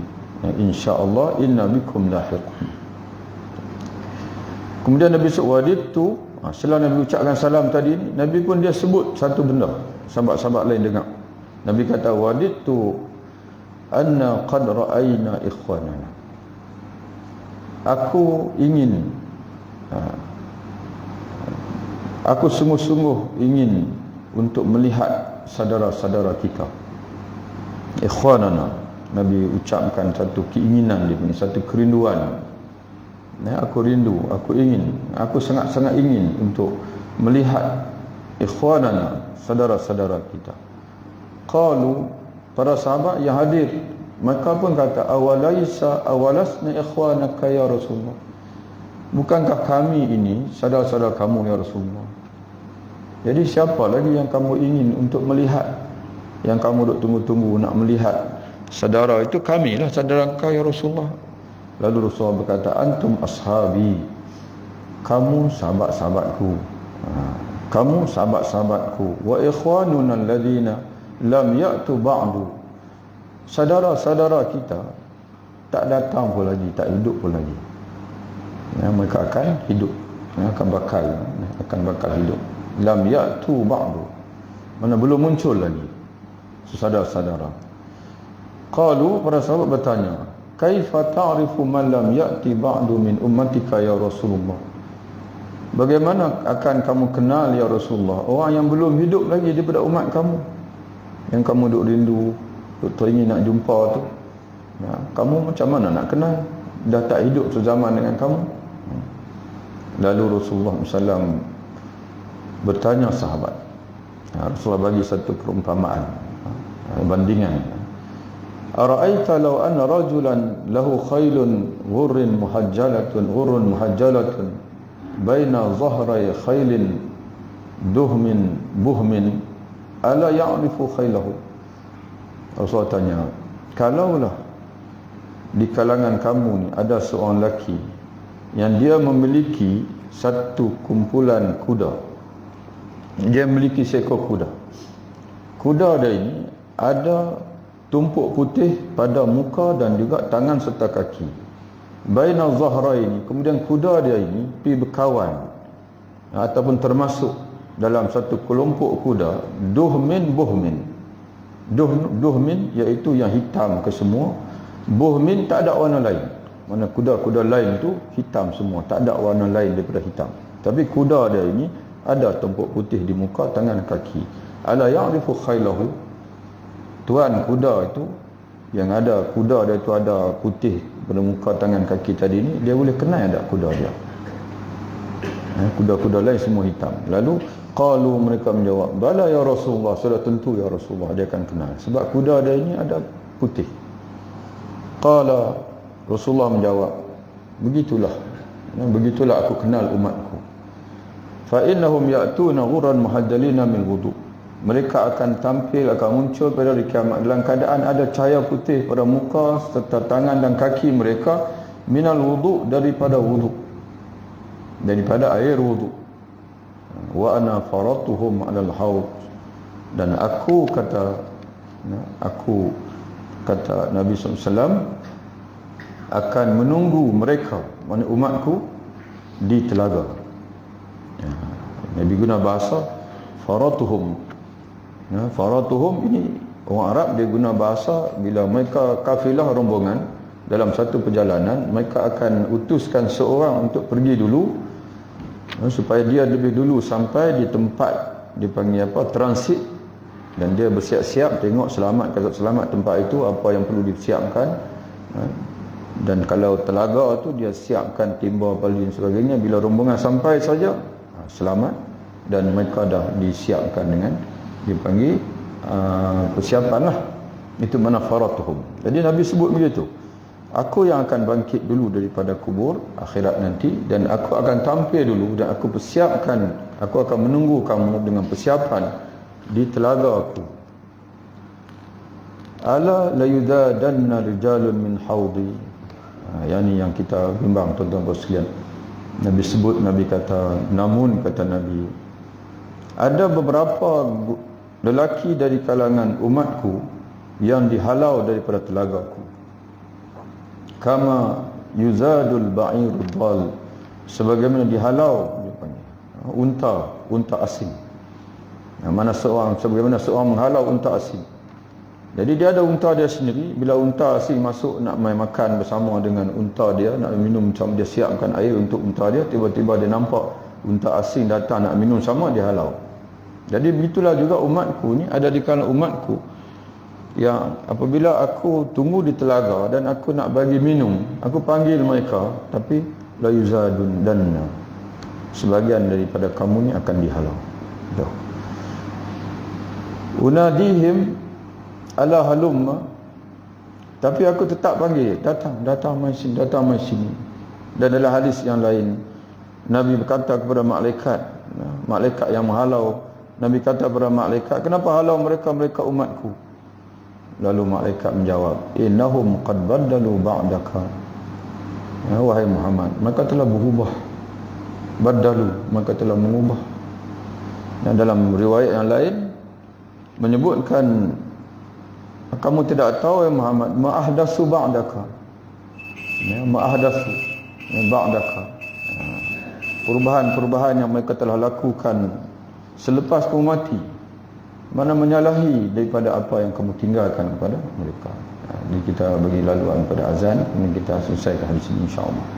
insyaallah inna bikum lahiqun. Kemudian Nabi SAW, setelah Nabi ucapkan salam tadi, Nabi pun dia sebut satu benda. Sahabat-sahabat lain dengar. Nabi kata, waditu anna qad ra'ayna ikhwanana. Aku ingin, aku sungguh-sungguh ingin untuk melihat saudara-saudara kita. Ikhwanana. Nabi ucapkan satu keinginan dia, satu kerinduan. Aku rindu, aku ingin, aku sangat-sangat ingin untuk melihat ikhwanana, saudara-saudara kita. Qalu, para sahabat yang hadir, maka pun kata, awalasna ikhwanaka ya Rasulullah. Bukankah kami ini saudara-saudara kamu ya Rasulullah? Jadi siapa lagi yang kamu ingin untuk melihat, yang kamu duk tunggu-tunggu nak melihat? Saudara itu kamilah saudara kau ya Rasulullah. Lalu Rasulullah berkata, antum ashabi, kamu sahabat-sahabatku. Kamu sahabat-sahabatku. Wa ikhwanuna alladhina lam ya'tu ba'du. Saudara-saudara kita tak datang pun lagi, tak hidup pun lagi. Mereka akan hidup, akan bakal hidup. Lam ya'tu ba'du, mana belum muncul lagi saudara-saudara. Qalu, para sahabat bertanya, kaifa ta'rifu man lam ya'ti ba'du min ummatika ya Rasulullah? Bagaimana akan kamu kenal ya Rasulullah orang yang belum hidup lagi daripada umat kamu, yang kamu duk rindu, duk teringin nak jumpa tu? Ya, kamu macam mana nak kenal? Dah tak hidup sezaman dengan kamu. Lalu Rasulullah SAW bertanya sahabat. Rasulullah bagi satu perumpamaan, bandingan. Ara'aita law anna rajulan lahu khailun ghurrun muhajjalatun baina zahrai khailin buhmin ala ya'rifu khailahu? Rasulullah tanya, kalaulah di kalangan kamu ni ada seorang lelaki yang dia memiliki satu kumpulan kuda, dia memiliki seekor kuda. Kuda dia ini ada tumpuk putih pada muka dan juga tangan serta kaki. Baina zahraini, kemudian kuda dia ini pergi berkawan ataupun termasuk dalam satu kelompok kuda buhmin. Duhmin iaitu yang hitam ke semua. Buhmin tak ada warna lain. Mana kuda-kuda lain tu hitam semua, tak ada warna lain daripada hitam. Tapi kuda dia ini ada tumpuk putih di muka, tangan, kaki. Ala ya'rifu khailahu? Tuan kuda itu, yang ada kuda dia itu ada putih pada muka, tangan, kaki tadi ni, dia boleh kenal tak kuda dia? Kuda-kuda lain semua hitam. Lalu qalu, mereka menjawab, bala ya Rasulullah, sudah tentu ya Rasulullah dia akan kenal, sebab kuda dia ini ada putih. Qala, Rasulullah menjawab, begitulah aku kenal umatku. Fa innahum ya'tuna ghurran muhajjalina min wudu. Mereka akan tampil, akan muncul pada hari kiamat dalam keadaan ada cahaya putih pada muka serta tangan dan kaki mereka, minal wudu, daripada wudu, daripada air wudu. Wa ana faratuhum 'alal haud, dan aku kata Nabi SAW akan menunggu mereka, mana umatku, di telaga. Nabi guna bahasa faratuhum. Faratuhum ini orang Arab, dia guna bahasa bila mereka kafilah rombongan dalam satu perjalanan, mereka akan utuskan seorang untuk pergi dulu supaya dia lebih dulu sampai di tempat dipanggil transit, dan dia bersiap-siap tengok selamat tempat itu, apa yang perlu disiapkan. Dan kalau telaga tu dia siapkan timba, palu dan sebagainya. Bila rombongan sampai saja selamat, dan mereka dah disiapkan dengan dipanggil persiapan lah. Itu mana faratuhum. Jadi Nabi sebut begitu, aku yang akan bangkit dulu daripada kubur akhirat nanti, dan aku akan tampil dulu, dan aku persiapkan, aku akan menunggu kamu dengan persiapan di telaga aku. Ala la yudadanna rijalun min haudi. Yang kita bimbang tuan-tuan sekalian. Nabi sebut, Nabi kata, namun kata Nabi, ada beberapa lelaki dari kalangan umatku yang dihalau daripada telagaku. Kama yuzadul ba'irud dal, sebagaimana dihalau unta asing. Sebagaimana seorang menghalau unta asing. Jadi dia ada unta dia sendiri. Bila unta asing masuk nak main makan bersama dengan unta dia, nak minum sama, dia siapkan air untuk unta dia, tiba-tiba dia nampak unta asing datang nak minum sama, dia halau. Jadi begitulah juga umatku ni, ada di kalangan umatku yang apabila aku tunggu di telaga dan aku nak bagi minum, aku panggil mereka, tapi la yuzadun danna, sebagian daripada kamu ni akan dihalau. Unadihim ala halumma, tapi aku tetap panggil, datang mai sini. Dan dalam hadis yang lain, Nabi berkata kepada malaikat yang menghalau, Nabi kata kepada malaikat, kenapa halau mereka umatku? Lalu malaikat menjawab, innahum qad baddalu ba'daka. Wahai Muhammad, mereka telah berubah. Baddalu, mereka telah mengubah. Dan dalam riwayat yang lain menyebutkan, kamu tidak tahu ya Muhammad, ma'ahdasu ba'daka. Ma'ahdasu ba'daka. Perubahan-perubahan yang mereka telah lakukan selepas kamu mati, mana menyalahi daripada apa yang kamu tinggalkan kepada mereka. Jadi kita bagi laluan pada azan, kemudian kita selesaikan di sini insya-Allah.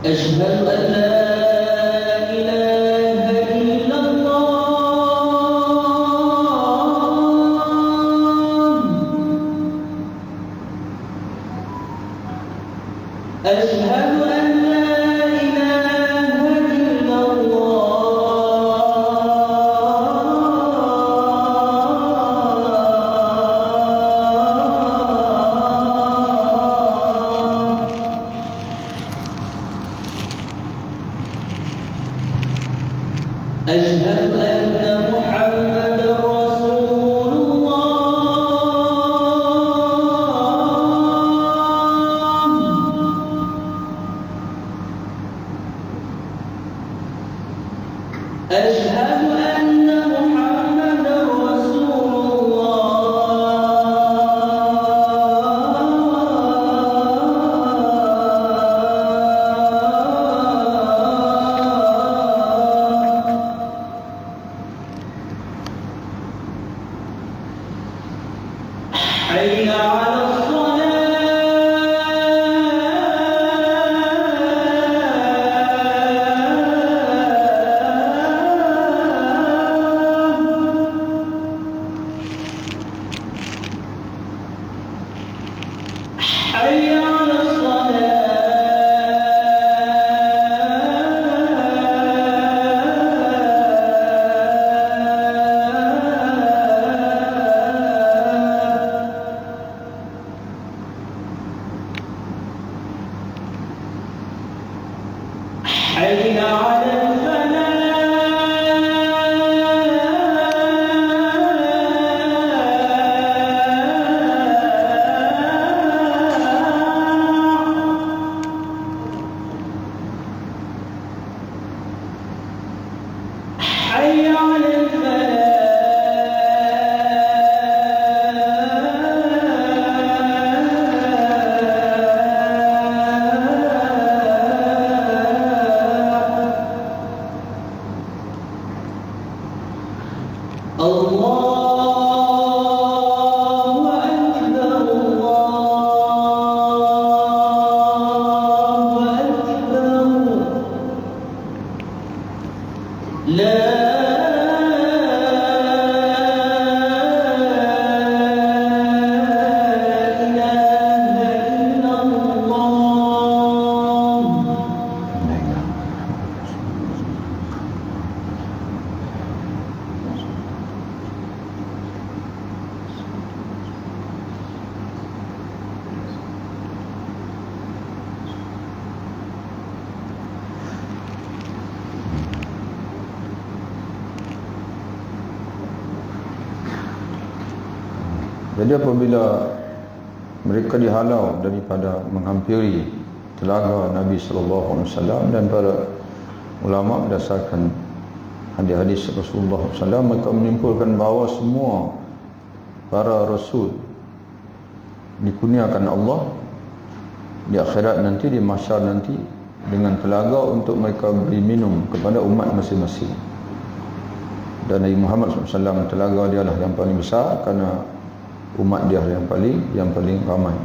أشهد أن لا إله إلا الله أشهد أن لا إله إلا أشهد أن محمدا رسول الله أشهد أن محمدا رسول حي على حي على حي على حي على الله أكبر الله أكبر لا Jadi apabila mereka dihalau daripada menghampiri telaga Nabi sallallahu alaihi wasallam, dan para ulama berdasarkan hadis-hadis Rasulullah SAW, mereka menyimpulkan bahawa semua para rasul dikurniakan Allah di akhirat nanti, di mahsyar nanti, dengan telaga untuk mereka beri minum kepada umat masing-masing. Dan Nabi Muhammad SAW, telaga dia lah yang paling besar kerana umat dia yang paling ramai.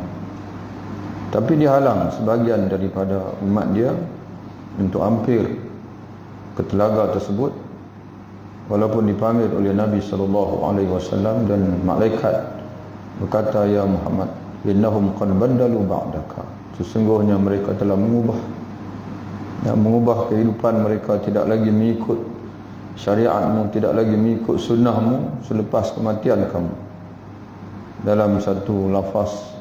Tapi dihalang sebahagian daripada umat dia untuk hampir ke telaga tersebut, walaupun dipanggil oleh Nabi SAW, dan malaikat berkata, "Ya Muhammad, innahum qad baddalu ba'daka." Sesungguhnya mereka telah mengubah yang mengubah kehidupan mereka, tidak lagi mengikut syariatmu, tidak lagi mengikut sunnahmu selepas kematian kamu. Dalam satu lafaz,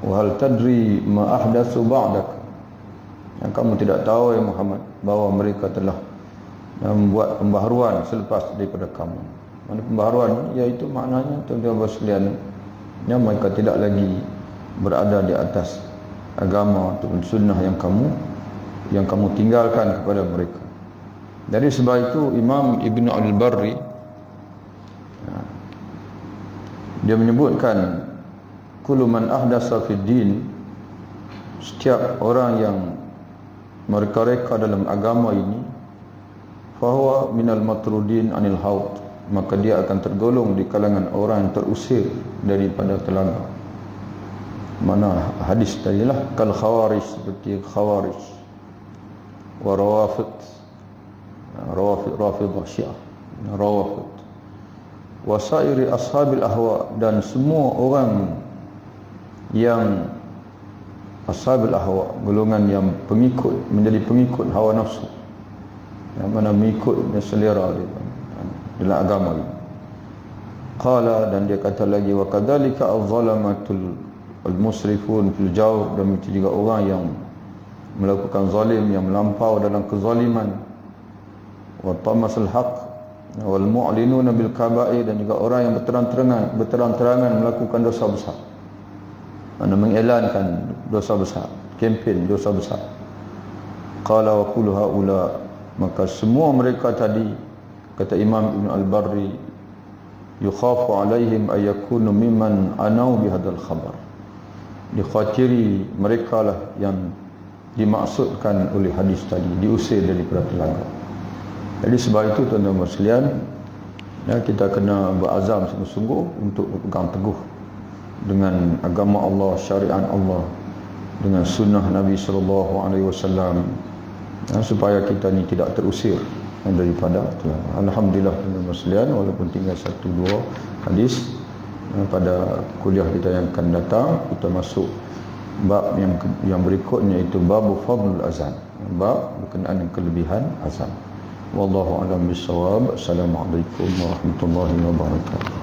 wa hal tadri ma ahdatsu ba'dak, yang kamu tidak tahu ya Muhammad bahawa mereka telah membuat pembaharuan selepas daripada kamu. Mana pembaharuan? Iaitu maknanya tuan-tuan sekalian, yang mereka tidak lagi berada di atas agama ataupun sunnah yang kamu tinggalkan kepada mereka. Dari sebab itu Imam Ibn Al-Barri dia menyebutkan, kullu man ahdasa fid din, setiap orang yang mereka-reka dalam agama ini, fahuwa minal matrudin anil haud, maka dia akan tergolong di kalangan orang yang terusir daripada telaga. Mana hadis tadi lah, kal khawarij, seperti khawarij, wa rafidah syiah, rawafid, wasairi ashabil ahwa, dan semua orang yang ashabil ahwa, golongan yang pengikut, menjadi pengikut hawa nafsu, yang mana mengikut selera dalam agama ini. Qala, dan dia kata lagi, wa kadzalika az-zalamatul al-musrifun fil jawr, dan itu juga orang yang melakukan zalim, yang melampau dalam kezaliman, wa tamasul haq wal mu'linuna bil kaba'ir, dan juga orang yang berterang-terangan melakukan dosa besar, mana mengiklankan dosa besar, kempen dosa besar. Qala wa kullu haula, maka semua mereka tadi, kata Imam Ibn Al-Barri, yukhafu alaihim ayakunu mimman anau bihadal khabar, dikhawatiri mereka lah yang dimaksudkan oleh hadis tadi, diusir daripada telaga. Jadi sebab itu tuan-tuan sekalian, ya, kita kena berazam sungguh-sungguh untuk berpegang teguh dengan agama Allah, syariat Allah, dengan sunnah Nabi SAW, ya, supaya kita ni tidak terusir daripada telaga. Alhamdulillah tuan-tuan sekalian, walaupun tinggal 1-2 hadis, pada kuliah kita yang akan datang kita masuk bab yang berikutnya, itu bab fadlul azan, bab berkenaan dengan kelebihan azan. Wallahu a'lam bissawab. Assalamualaikum warahmatullahi wabarakatuh.